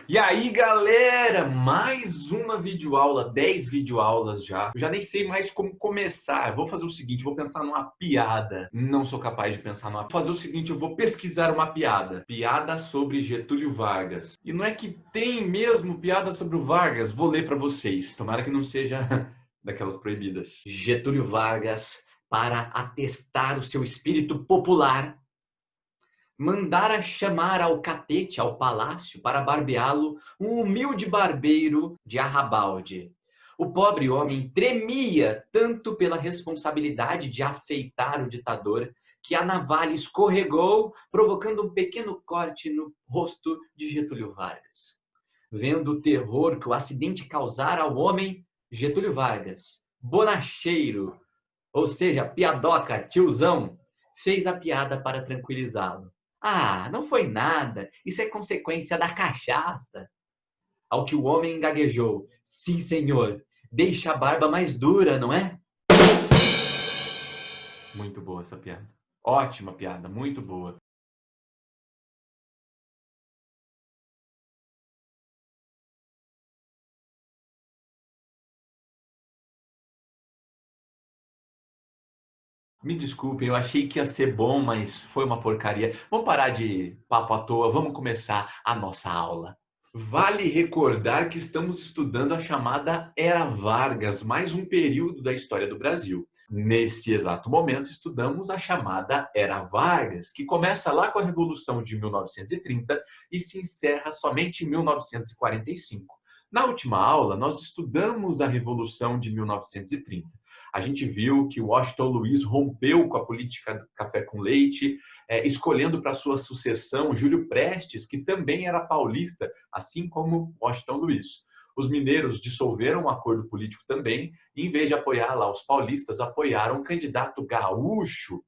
E aí, galera, mais uma videoaula, 10 videoaulas já. Eu já nem sei mais como começar. Eu vou fazer o seguinte, vou pensar numa piada. Não sou capaz de pensar numa. Vou fazer o seguinte, eu vou pesquisar uma piada. Piada sobre Getúlio Vargas. E não é que tem mesmo piada sobre o Vargas. Vou ler para vocês. Tomara que não seja daquelas proibidas. Getúlio Vargas, para atestar o seu espírito popular, mandara chamar ao catete ao palácio para barbeá-lo um humilde barbeiro de arrabalde. O pobre homem tremia tanto pela responsabilidade de afeitar o ditador que a navalha escorregou, provocando um pequeno corte no rosto de Getúlio Vargas. Vendo o terror que o acidente causara ao homem, Getúlio Vargas, bonacheiro, ou seja, piadoca, tiozão, fez a piada para tranquilizá-lo. Ah, não foi nada. Isso é consequência da cachaça. Ao que o homem gaguejou. Sim, senhor. Deixa a barba mais dura, não é? Muito boa essa piada. Ótima piada, muito boa. Me desculpem, eu achei que ia ser bom, mas foi uma porcaria. Vamos parar de papo à toa, vamos começar a nossa aula. Vale recordar que estamos estudando a chamada Era Vargas, mais um período da história do Brasil. Nesse exato momento, estudamos a chamada Era Vargas, que começa lá com a Revolução de 1930 e se encerra somente em 1945. Na última aula, nós estudamos a Revolução de 1930. A gente viu que Washington Luiz rompeu com a política do café com leite, escolhendo para sua sucessão Júlio Prestes, que também era paulista, assim como Washington Luiz. Os mineiros dissolveram um acordo político também, e em vez de apoiar lá os paulistas, apoiaram um candidato gaúcho,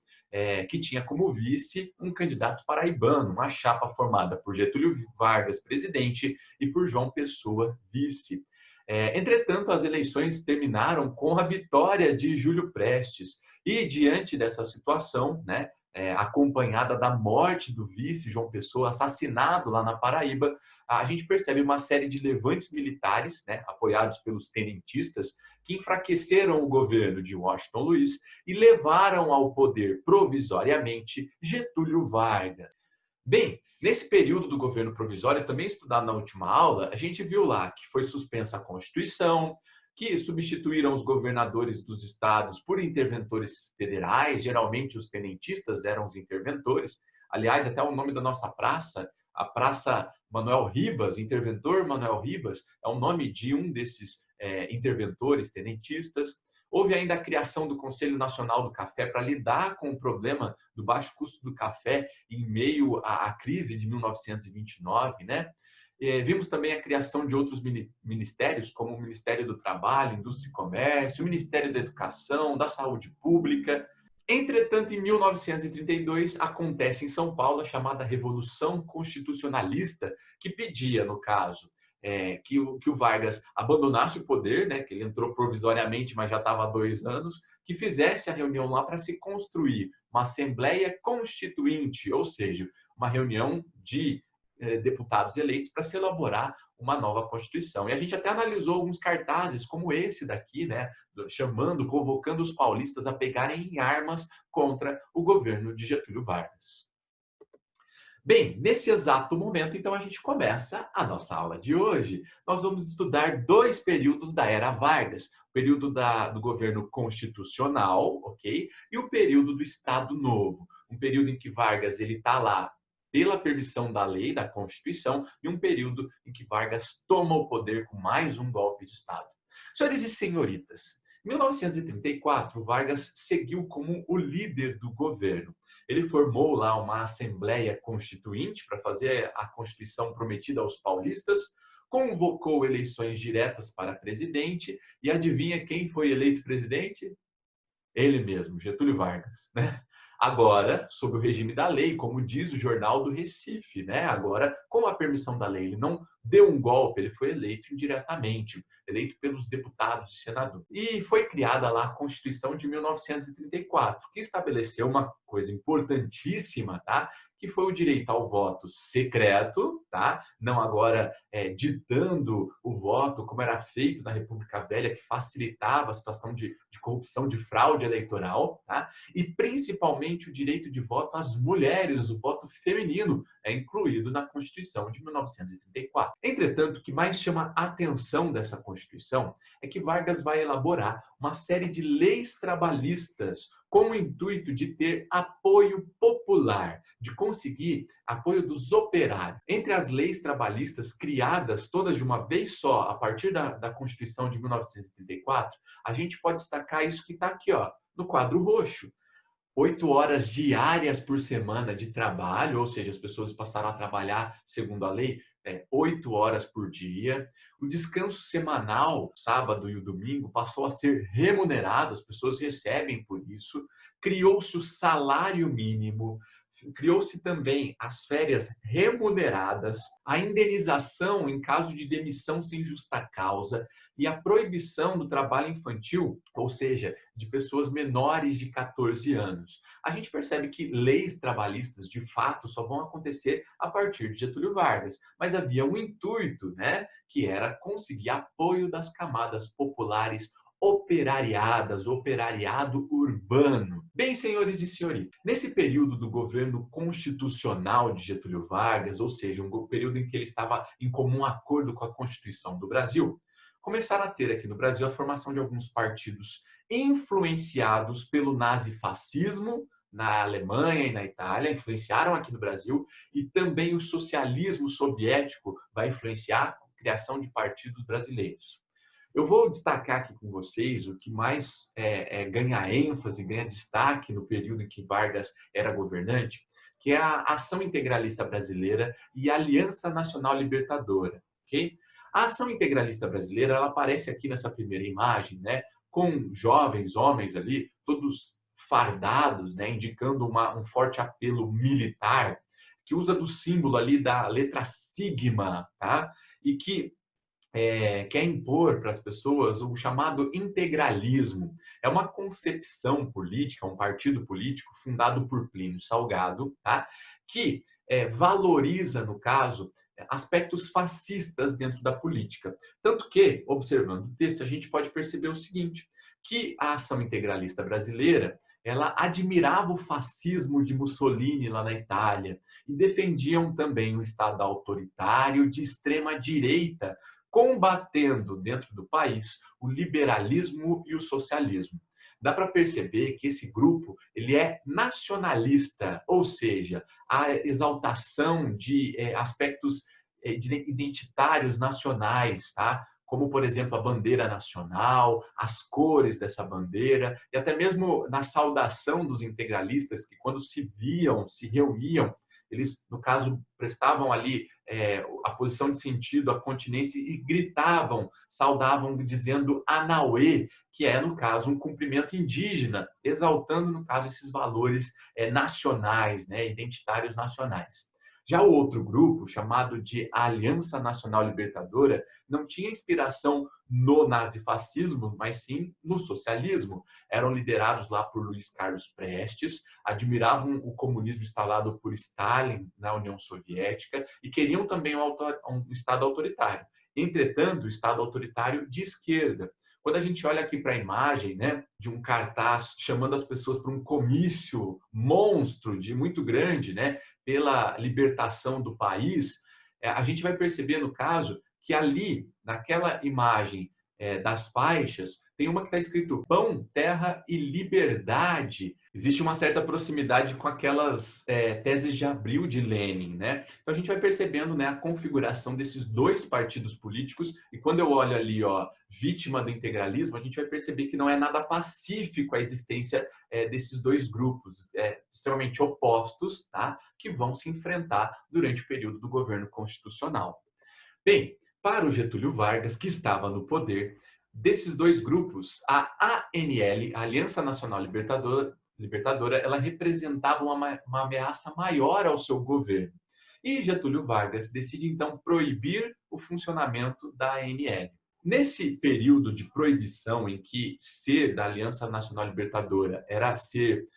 que tinha como vice um candidato paraibano, uma chapa formada por Getúlio Vargas, presidente, e por João Pessoa, vice. Entretanto, as eleições terminaram com a vitória de Júlio Prestes. E, diante dessa situação, né, acompanhada da morte do vice João Pessoa, assassinado lá na Paraíba, a gente percebe uma série de levantes militares, né, apoiados pelos tenentistas, que enfraqueceram o governo de Washington Luiz e levaram ao poder provisoriamente Getúlio Vargas. Bem, nesse período do governo provisório, também estudado na última aula, a gente viu lá que foi suspensa a Constituição, que substituíram os governadores dos estados por interventores federais, geralmente os tenentistas eram os interventores. Aliás, até o nome da nossa praça, a Praça Manuel Ribas, Interventor Manuel Ribas, é o nome de um desses interventores tenentistas. Houve ainda a criação do Conselho Nacional do Café para lidar com o problema do baixo custo do café em meio à crise de 1929, né? Vimos também a criação de outros ministérios, como o Ministério do Trabalho, Indústria e Comércio, o Ministério da Educação, da Saúde Pública. Entretanto, em 1932, acontece em São Paulo a chamada Revolução Constitucionalista, que pedia, no caso, que o Vargas abandonasse o poder, né, que ele entrou provisoriamente, mas já estava há 2 anos, que fizesse a reunião lá para se construir uma Assembleia Constituinte, ou seja, uma reunião de deputados eleitos para se elaborar uma nova Constituição. E a gente até analisou alguns cartazes, como esse daqui, né, chamando, convocando os paulistas a pegarem em armas contra o governo de Getúlio Vargas. Bem, nesse exato momento, então, a gente começa a nossa aula de hoje. Nós vamos estudar 2 períodos da Era Vargas. O período do governo constitucional, ok? E o período do Estado Novo. Um período em que Vargas está lá pela permissão da lei, da Constituição, e um período em que Vargas toma o poder com mais um golpe de Estado. Senhores e senhoritas, em 1934, Vargas seguiu como o líder do governo. Ele formou lá uma Assembleia Constituinte para fazer a Constituição prometida aos paulistas, convocou eleições diretas para presidente e adivinha quem foi eleito presidente? Ele mesmo, Getúlio Vargas, né? Agora, sob o regime da lei, como diz o Jornal do Recife, né? Agora, com a permissão da lei, ele não deu um golpe, ele foi eleito indiretamente. eleito pelos deputados e senadores. E foi criada lá a Constituição de 1934, que estabeleceu uma coisa importantíssima, tá? Que foi o direito ao voto secreto, tá? Não agora ditando o voto como era feito na República Velha, que facilitava a situação de corrupção, de fraude eleitoral, tá? E principalmente o direito de voto às mulheres, o voto feminino é incluído na Constituição de 1934. Entretanto, o que mais chama a atenção dessa Constituição é que Vargas vai elaborar uma série de leis trabalhistas com o intuito de ter apoio popular, de conseguir apoio dos operários. Entre as leis trabalhistas criadas todas de uma vez só, a partir da Constituição de 1934, a gente pode destacar isso que está aqui, ó, no quadro roxo. 8 horas diárias por semana de trabalho, ou seja, as pessoas passaram a trabalhar, segundo a lei, 8 horas por dia. O descanso semanal, sábado e o domingo, passou a ser remunerado, as pessoas recebem por isso. Criou-se o salário mínimo, criou-se também as férias remuneradas, a indenização em caso de demissão sem justa causa e a proibição do trabalho infantil, ou seja, de pessoas menores de 14 anos. A gente percebe que leis trabalhistas, de fato, só vão acontecer a partir de Getúlio Vargas, mas havia um intuito, né, que era conseguir apoio das camadas populares operariadas, operariado urbano. Bem, senhores e senhoritas, nesse período do governo constitucional de Getúlio Vargas, ou seja, um período em que ele estava em comum acordo com a Constituição do Brasil, começaram a ter aqui no Brasil a formação de alguns partidos influenciados pelo nazifascismo na Alemanha e na Itália, influenciaram aqui no Brasil, e também o socialismo soviético vai influenciar a criação de partidos brasileiros. Eu vou destacar aqui com vocês o que mais ganha ênfase, ganha destaque no período em que Vargas era governante, que é a Ação Integralista Brasileira e a Aliança Nacional Libertadora. Okay? A Ação Integralista Brasileira, ela aparece aqui nessa primeira imagem, né, com jovens homens ali, todos fardados, né, indicando um forte apelo militar, que usa do símbolo ali da letra sigma, tá? E que quer impor para as pessoas o chamado integralismo. É uma concepção política, um partido político fundado por Plínio Salgado, tá? Que valoriza, no caso, aspectos fascistas dentro da política. Tanto que, observando o texto, a gente pode perceber o seguinte, que a ação integralista brasileira ela admirava o fascismo de Mussolini lá na Itália e defendiam também um Estado autoritário de extrema direita, combatendo dentro do país o liberalismo e o socialismo. Dá para perceber que esse grupo ele é nacionalista, ou seja, a exaltação de aspectos identitários nacionais, tá? Como, por exemplo, a bandeira nacional, as cores dessa bandeira, e até mesmo na saudação dos integralistas, que quando se viam, se reuniam, eles, no caso, prestavam ali a posição de sentido, a continência, e gritavam, saudavam, dizendo Anauê, que é, no caso, um cumprimento indígena, exaltando, no caso, esses valores nacionais, né, identitários nacionais. Já o outro grupo, chamado de Aliança Nacional Libertadora, não tinha inspiração no nazifascismo, mas sim no socialismo. Eram liderados lá por Luiz Carlos Prestes, admiravam o comunismo instalado por Stalin na União Soviética e queriam também um Estado autoritário. Entretanto, o Estado autoritário de esquerda. Quando a gente olha aqui para a imagem, né, de um cartaz chamando as pessoas para um comício monstro, muito grande, né, pela libertação do país, a gente vai perceber, no caso, que ali, naquela imagem das faixas, tem uma que está escrito pão, terra e liberdade. Existe uma certa proximidade com aquelas teses de Abril de Lenin, né? Então a gente vai percebendo, né, a configuração desses dois partidos políticos, e quando eu olho ali, ó, vítima do integralismo, a gente vai perceber que não é nada pacífico a existência desses dois grupos extremamente opostos, tá? Que vão se enfrentar durante o período do governo constitucional. Bem, para o Getúlio Vargas, que estava no poder, desses dois grupos, a ANL, a Aliança Nacional Libertadora, ela representava uma ameaça maior ao seu governo. E Getúlio Vargas decide, então, proibir o funcionamento da ANL. Nesse período de proibição em que ser da Aliança Nacional Libertadora era ser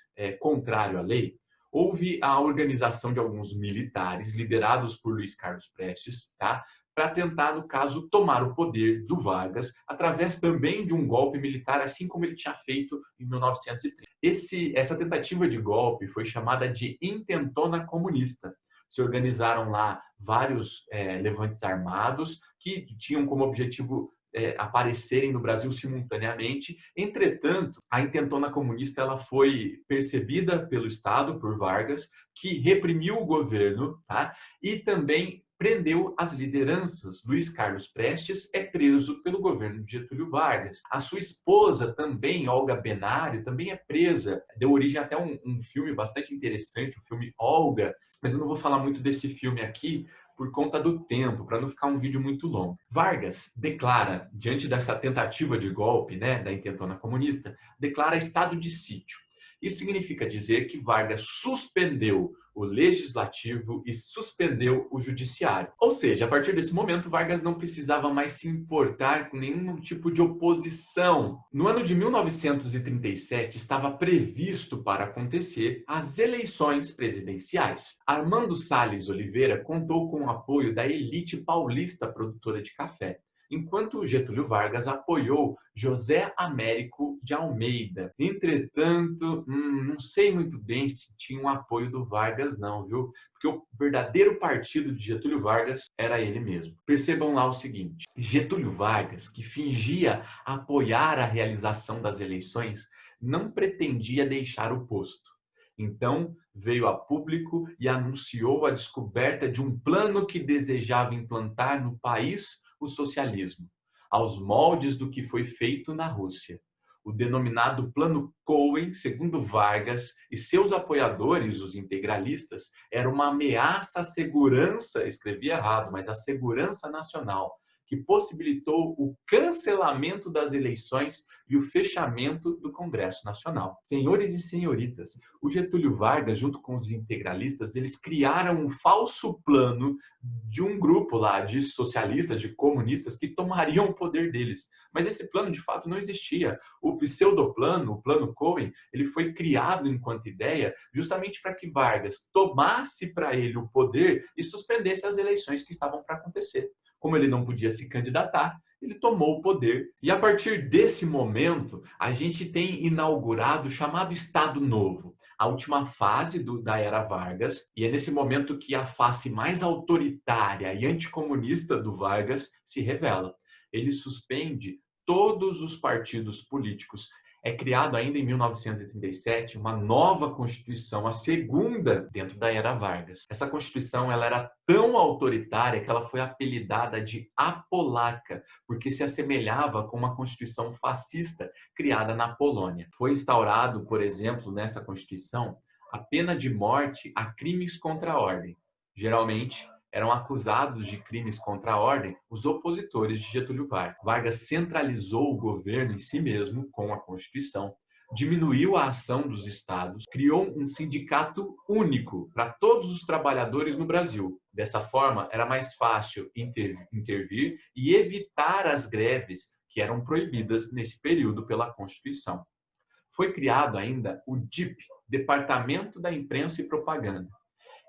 contrário à lei, houve a organização de alguns militares liderados por Luiz Carlos Prestes, tá? Para tentar, no caso, tomar o poder do Vargas, através também de um golpe militar, assim como ele tinha feito em 1930. Essa tentativa de golpe foi chamada de Intentona Comunista. Se organizaram lá vários levantes armados que tinham como objetivo aparecerem no Brasil simultaneamente. Entretanto, a intentona comunista ela foi percebida pelo Estado, por Vargas, que reprimiu o governo, tá? E também prendeu as lideranças. Luiz Carlos Prestes é preso pelo governo de Getúlio Vargas. A sua esposa também, Olga Benário, também é presa. Deu origem até a um filme bastante interessante, o filme Olga, mas eu não vou falar muito desse filme aqui, por conta do tempo, para não ficar um vídeo muito longo. Vargas declara, diante dessa tentativa de golpe, né, da intentona comunista, declara estado de sítio. Isso significa dizer que Vargas suspendeu o legislativo e suspendeu o judiciário. Ou seja, a partir desse momento, Vargas não precisava mais se importar com nenhum tipo de oposição. No ano de 1937, estava previsto para acontecer as eleições presidenciais. Armando Salles Oliveira contou com o apoio da elite paulista produtora de café, enquanto Getúlio Vargas apoiou José Américo de Almeida. Entretanto, não sei muito bem se tinha um apoio do Vargas não, viu? Porque o verdadeiro partido de Getúlio Vargas era ele mesmo. Percebam lá o seguinte, Getúlio Vargas, que fingia apoiar a realização das eleições, não pretendia deixar o posto. Então, veio a público e anunciou a descoberta de um plano que desejava implantar no país o socialismo, aos moldes do que foi feito na Rússia. O denominado Plano Cohen, segundo Vargas e seus apoiadores, os integralistas, era uma ameaça à segurança, escrevi errado, mas à segurança nacional, que possibilitou o cancelamento das eleições e o fechamento do Congresso Nacional. Senhores e senhoritas, o Getúlio Vargas, junto com os integralistas, eles criaram um falso plano de um grupo lá de socialistas, de comunistas, que tomariam o poder deles. Mas esse plano, de fato, não existia. O pseudoplano, o Plano Cohen, ele foi criado enquanto ideia justamente para que Vargas tomasse para ele o poder e suspendesse as eleições que estavam para acontecer. Como ele não podia se candidatar, ele tomou o poder. E a partir desse momento, a gente tem inaugurado o chamado Estado Novo, a última fase da era Vargas, e é nesse momento que a face mais autoritária e anticomunista do Vargas se revela. Ele suspende todos os partidos políticos. É criado ainda em 1937 uma nova Constituição, a segunda dentro da era Vargas. Essa Constituição ela era tão autoritária que ela foi apelidada de Apolaca, porque se assemelhava com uma Constituição fascista criada na Polônia. Foi instaurado, por exemplo, nessa Constituição, a pena de morte a crimes contra a ordem. Geralmente, eram acusados de crimes contra a ordem os opositores de Getúlio Vargas. Vargas centralizou o governo em si mesmo com a Constituição, diminuiu a ação dos estados, criou um sindicato único para todos os trabalhadores no Brasil. Dessa forma, era mais fácil intervir e evitar as greves que eram proibidas nesse período pela Constituição. Foi criado ainda o DIP, Departamento da Imprensa e Propaganda.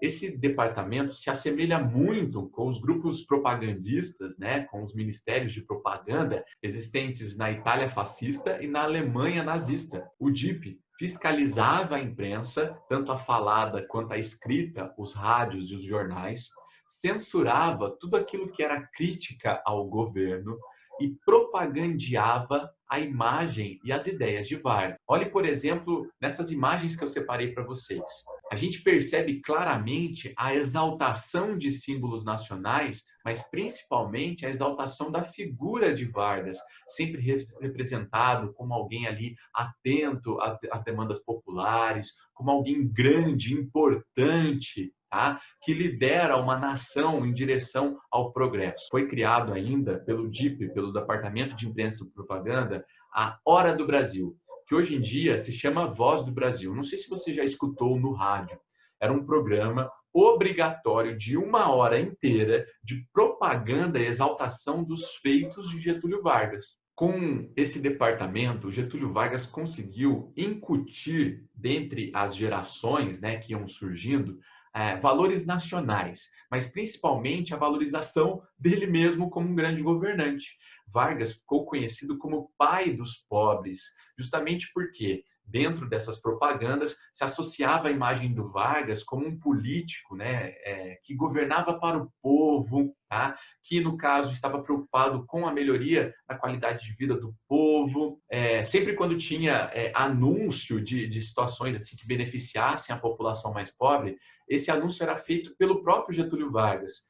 Esse departamento se assemelha muito com os grupos propagandistas, né, com os ministérios de propaganda existentes na Itália fascista e na Alemanha nazista. O DIP fiscalizava a imprensa, tanto a falada quanto a escrita, os rádios e os jornais, censurava tudo aquilo que era crítica ao governo e propagandeava a imagem e as ideias de Vargas. Olhe, por exemplo, nessas imagens que eu separei para vocês. A gente percebe claramente a exaltação de símbolos nacionais, mas principalmente a exaltação da figura de Vargas, sempre representado como alguém ali atento às demandas populares, como alguém grande, importante, tá? Que lidera uma nação em direção ao progresso. Foi criado ainda pelo DIP, pelo Departamento de Imprensa e Propaganda, a Hora do Brasil, que hoje em dia se chama Voz do Brasil. Não sei se você já escutou no rádio. Era um programa obrigatório de 1 hora inteira de propaganda e exaltação dos feitos de Getúlio Vargas. Com esse departamento, Getúlio Vargas conseguiu incutir dentre as gerações, né, que iam surgindo, valores nacionais, mas principalmente a valorização dele mesmo como um grande governante. Vargas ficou conhecido como pai dos pobres, justamente porque dentro dessas propagandas se associava a imagem do Vargas como um político, né, que governava para o povo, tá? Que no caso estava preocupado com a melhoria da qualidade de vida do povo. Sempre quando tinha anúncio de situações assim que beneficiassem a população mais pobre, esse anúncio era feito pelo próprio Getúlio Vargas.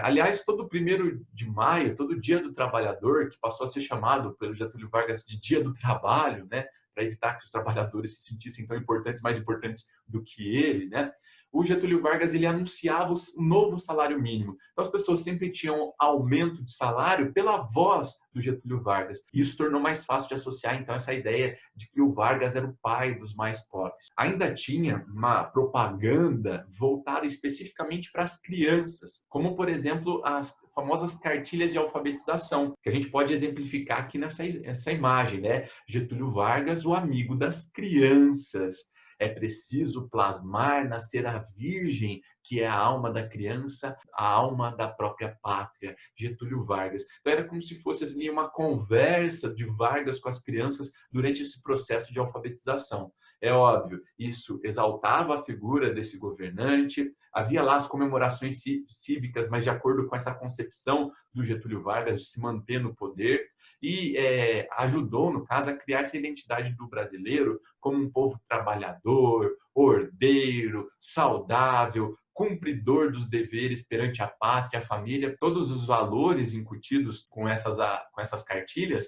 Aliás, todo 1º de maio, todo Dia do Trabalhador, que passou a ser chamado pelo Getúlio Vargas de Dia do Trabalho, né, para evitar que os trabalhadores se sentissem tão importantes, mais importantes do que ele, né? O Getúlio Vargas ele anunciava o novo salário mínimo. Então as pessoas sempre tinham aumento de salário pela voz do Getúlio Vargas. E isso tornou mais fácil de associar então essa ideia de que o Vargas era o pai dos mais pobres. Ainda tinha uma propaganda voltada especificamente para as crianças, como por exemplo as famosas cartilhas de alfabetização, que a gente pode exemplificar aqui nessa imagem, né? Getúlio Vargas, o amigo das crianças. É preciso plasmar, nascer a virgem, que é a alma da criança, a alma da própria pátria. Getúlio Vargas. Então era como se fosse assim, uma conversa de Vargas com as crianças durante esse processo de alfabetização. É óbvio, isso exaltava a figura desse governante, havia lá as comemorações cívicas, mas de acordo com essa concepção do Getúlio Vargas de se manter no poder, e ajudou, no caso, a criar essa identidade do brasileiro como um povo trabalhador, ordeiro, saudável, cumpridor dos deveres perante a pátria, a família. Todos os valores incutidos com essas cartilhas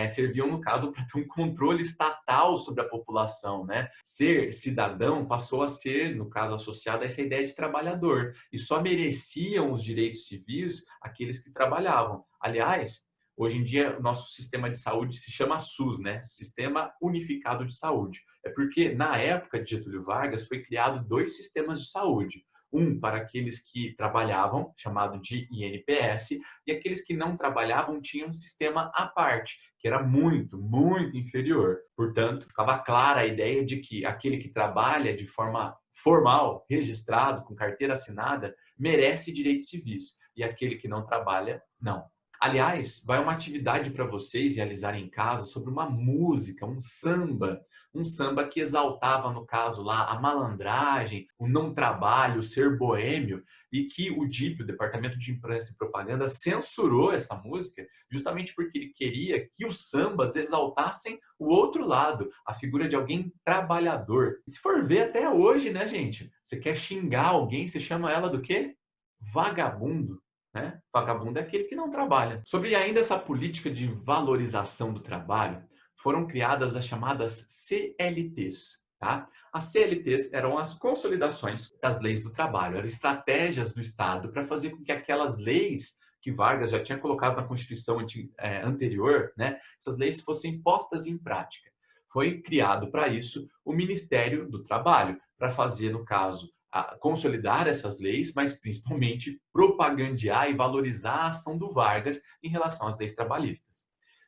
serviam, no caso, para ter um controle estatal sobre a população, né? Ser cidadão passou a ser, no caso, associado a essa ideia de trabalhador, e só mereciam os direitos civis aqueles que trabalhavam. Aliás, hoje em dia, o nosso sistema de saúde se chama SUS, né? Sistema Unificado de Saúde. É porque, na época de Getúlio Vargas, foi criado 2 sistemas de saúde. Um para aqueles que trabalhavam, chamado de INPS, e aqueles que não trabalhavam tinham um sistema à parte, que era muito, muito inferior. Portanto, ficava clara a ideia de que aquele que trabalha de forma formal, registrado, com carteira assinada, merece direitos civis, e aquele que não trabalha, não. Aliás, vai uma atividade para vocês realizarem em casa sobre uma música, um samba que exaltava, no caso lá, a malandragem, o não trabalho, o ser boêmio, e que o DIP, o Departamento de Imprensa e Propaganda, censurou essa música justamente porque ele queria que os sambas exaltassem o outro lado, a figura de alguém trabalhador. E se for ver até hoje, né, gente? Você quer xingar alguém, você chama ela do quê? Vagabundo. Né? Vagabundo é aquele que não trabalha. Sobre ainda essa política de valorização do trabalho, foram criadas as chamadas CLTs. Tá? As CLTs eram as consolidações das leis do trabalho, eram estratégias do Estado para fazer com que aquelas leis que Vargas já tinha colocado na Constituição anterior, né, essas leis fossem postas em prática. Foi criado para isso o Ministério do Trabalho, para fazer, no caso, consolidar essas leis, mas principalmente propagandear e valorizar a ação do Vargas em relação às leis trabalhistas.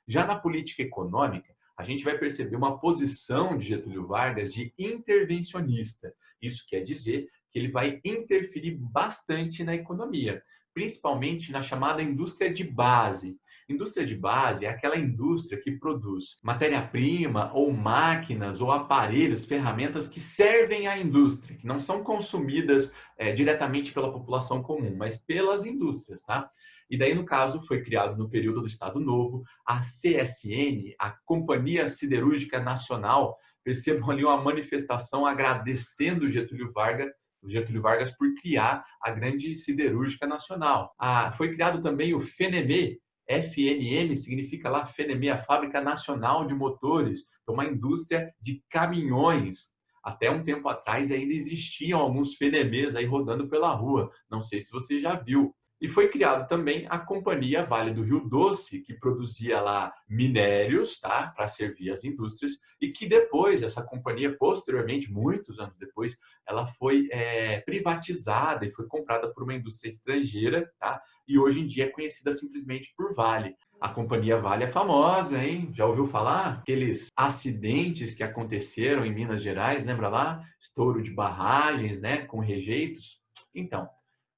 Já na política econômica, a gente vai perceber uma posição de Getúlio Vargas de intervencionista. Isso quer dizer que ele vai interferir bastante na economia, principalmente na chamada indústria de base. Indústria de base é aquela indústria que produz matéria-prima ou máquinas ou aparelhos, ferramentas que servem à indústria, que não são consumidas diretamente pela população comum, mas pelas indústrias, tá? E daí, no caso, foi criado no período do Estado Novo a CSN, a Companhia Siderúrgica Nacional. Percebam ali uma manifestação agradecendo Getúlio Vargas por criar a grande siderúrgica nacional. Foi criado também o FNM. FNM significa lá FNM, a Fábrica Nacional de Motores, uma indústria de caminhões. Até um tempo atrás ainda existiam alguns FNMs aí rodando pela rua. Não sei se você já viu. E foi criada também a Companhia Vale do Rio Doce, que produzia lá minérios, tá, para servir as indústrias, e que depois, essa companhia, posteriormente, muitos anos depois, ela foi privatizada e foi comprada por uma indústria estrangeira, tá? E hoje em dia é conhecida simplesmente por Vale. A companhia Vale é famosa, hein? Já ouviu falar? Aqueles acidentes que aconteceram em Minas Gerais, lembra lá? Estouro de barragens, né? Com rejeitos. Então,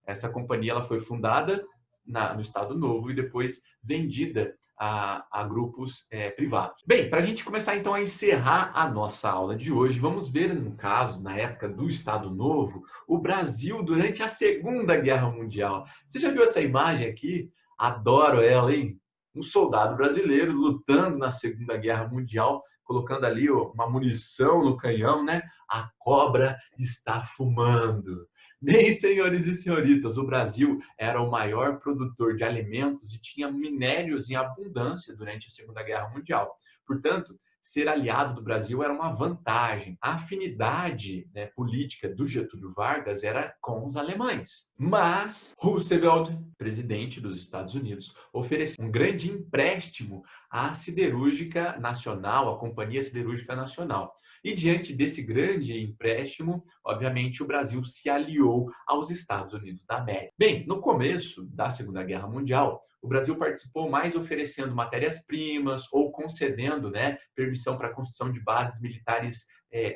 essa companhia ela foi fundada no Estado Novo e depois vendida a grupos privados. Bem, para a gente começar então a encerrar a nossa aula de hoje, vamos ver no caso, na época do Estado Novo, o Brasil durante a Segunda Guerra Mundial. Você já viu essa imagem aqui? Adoro ela, hein? Um soldado brasileiro lutando na Segunda Guerra Mundial, colocando ali uma munição no canhão, né? A cobra está fumando. Bem, senhores e senhoritas, o Brasil era o maior produtor de alimentos e tinha minérios em abundância durante a Segunda Guerra Mundial. Portanto, ser aliado do Brasil era uma vantagem. A afinidade, né, política do Getúlio Vargas era com os alemães. Mas Roosevelt, presidente dos Estados Unidos, ofereceu um grande empréstimo à Siderúrgica Nacional, à Companhia Siderúrgica Nacional. E diante desse grande empréstimo, obviamente, o Brasil se aliou aos Estados Unidos da América. Bem, no começo da Segunda Guerra Mundial, o Brasil participou mais oferecendo matérias-primas ou concedendo, né, permissão para a construção de bases militares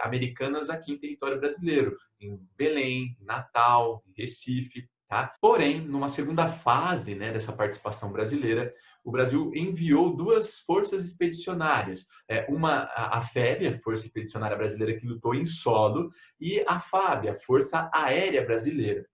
americanas aqui em território brasileiro, em Belém, em Natal, em Recife. Tá? Porém, numa segunda fase, né, dessa participação brasileira, o Brasil enviou duas forças expedicionárias. A FEB, a Força Expedicionária Brasileira, que lutou em solo, e a FAB, a Força Aérea Brasileira.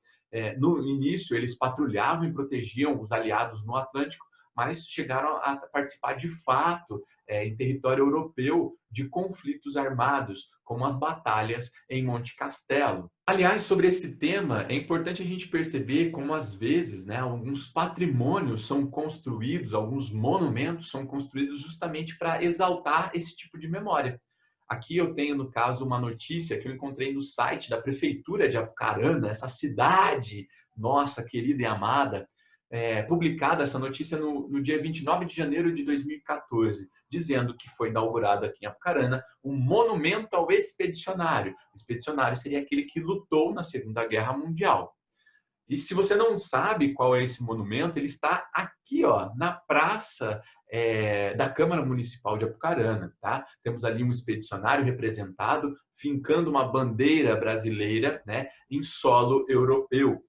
No início, eles patrulhavam e protegiam os aliados no Atlântico, mas chegaram a participar de fato em território europeu de conflitos armados, como as batalhas em Monte Castelo. Aliás, sobre esse tema, é importante a gente perceber como, às vezes, né, alguns patrimônios são construídos, alguns monumentos são construídos justamente para exaltar esse tipo de memória. Aqui eu tenho, no caso, uma notícia que eu encontrei no site da Prefeitura de Apucarana, essa cidade nossa querida e amada, publicada essa notícia no dia 29 de janeiro de 2014, dizendo que foi inaugurado aqui em Apucarana um monumento ao expedicionário. Expedicionário seria aquele que lutou na Segunda Guerra Mundial. E se você não sabe qual é esse monumento, ele está aqui, ó, na praça da Câmara Municipal de Apucarana. Tá? Temos ali um expedicionário representado, fincando uma bandeira brasileira, né, em solo europeu.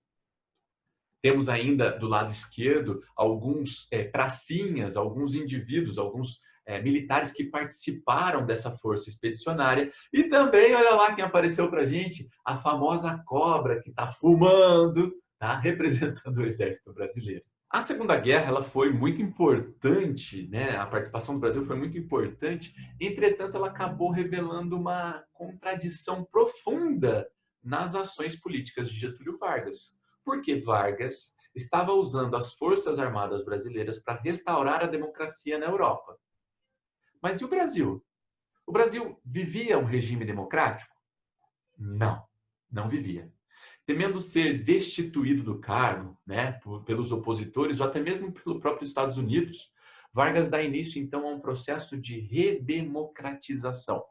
Temos ainda do lado esquerdo alguns pracinhas, alguns indivíduos, alguns militares que participaram dessa força expedicionária. E também, olha lá quem apareceu para a gente, a famosa cobra que está fumando, tá? Representando o Exército Brasileiro. A Segunda Guerra ela foi muito importante, né? A participação do Brasil foi muito importante, entretanto, ela acabou revelando uma contradição profunda nas ações políticas de Getúlio Vargas. Porque Vargas estava usando as Forças Armadas brasileiras para restaurar a democracia na Europa. Mas e o Brasil? O Brasil vivia um regime democrático? Não, não vivia. Temendo ser destituído do cargo, né, pelos opositores ou até mesmo pelo próprio Estados Unidos, Vargas dá início então a um processo de redemocratização.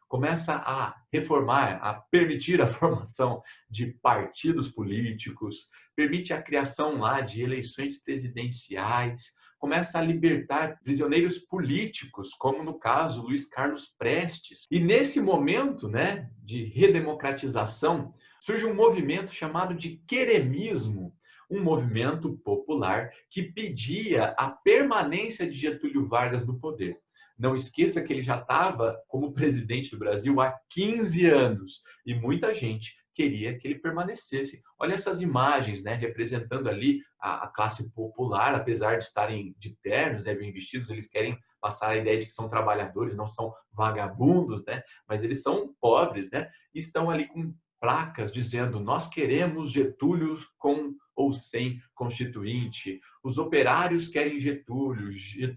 Começa a reformar, a permitir a formação de partidos políticos, permite a criação lá de eleições presidenciais, começa a libertar prisioneiros políticos, como no caso Luiz Carlos Prestes. E nesse momento, né, de redemocratização, surge um movimento chamado de queremismo, um movimento popular que pedia a permanência de Getúlio Vargas no poder. Não esqueça que ele já estava como presidente do Brasil há 15 anos e muita gente queria que ele permanecesse. Olha essas imagens, né, representando ali a classe popular, apesar de estarem de ternos, né, bem vestidos, eles querem passar a ideia de que são trabalhadores, não são vagabundos, né, mas eles são pobres, né, e estão ali com placas dizendo: nós queremos Getúlio com ou sem constituinte, os operários querem Getúlio,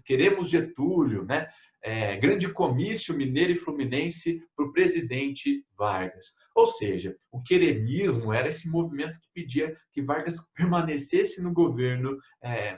queremos Getúlio, né? grande comício mineiro e fluminense para o presidente Vargas. Ou seja, o queremismo era esse movimento que pedia que Vargas permanecesse no governo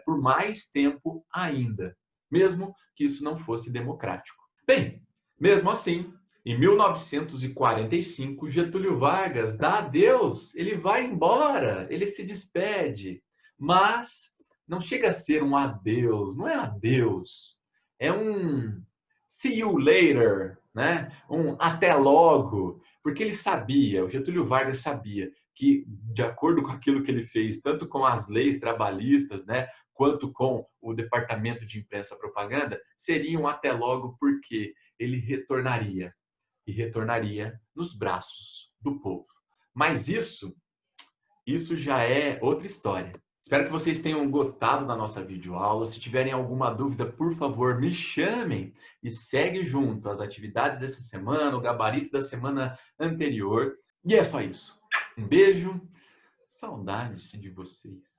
por mais tempo ainda, mesmo que isso não fosse democrático. Bem, mesmo assim, em 1945, Getúlio Vargas dá adeus, ele vai embora, ele se despede, mas não chega a ser um adeus, não é adeus, é um see you later, né? Um até logo, porque ele sabia, o Getúlio Vargas sabia que, de acordo com aquilo que ele fez, tanto com as leis trabalhistas, né, quanto com o Departamento de Imprensa e Propaganda, seria um até logo, porque ele retornaria, e retornaria nos braços do povo. Mas isso já é outra história. Espero que vocês tenham gostado da nossa videoaula. Se tiverem alguma dúvida, por favor, me chamem e segue junto as atividades dessa semana, o gabarito da semana anterior. E é só isso. Um beijo, saudades de vocês.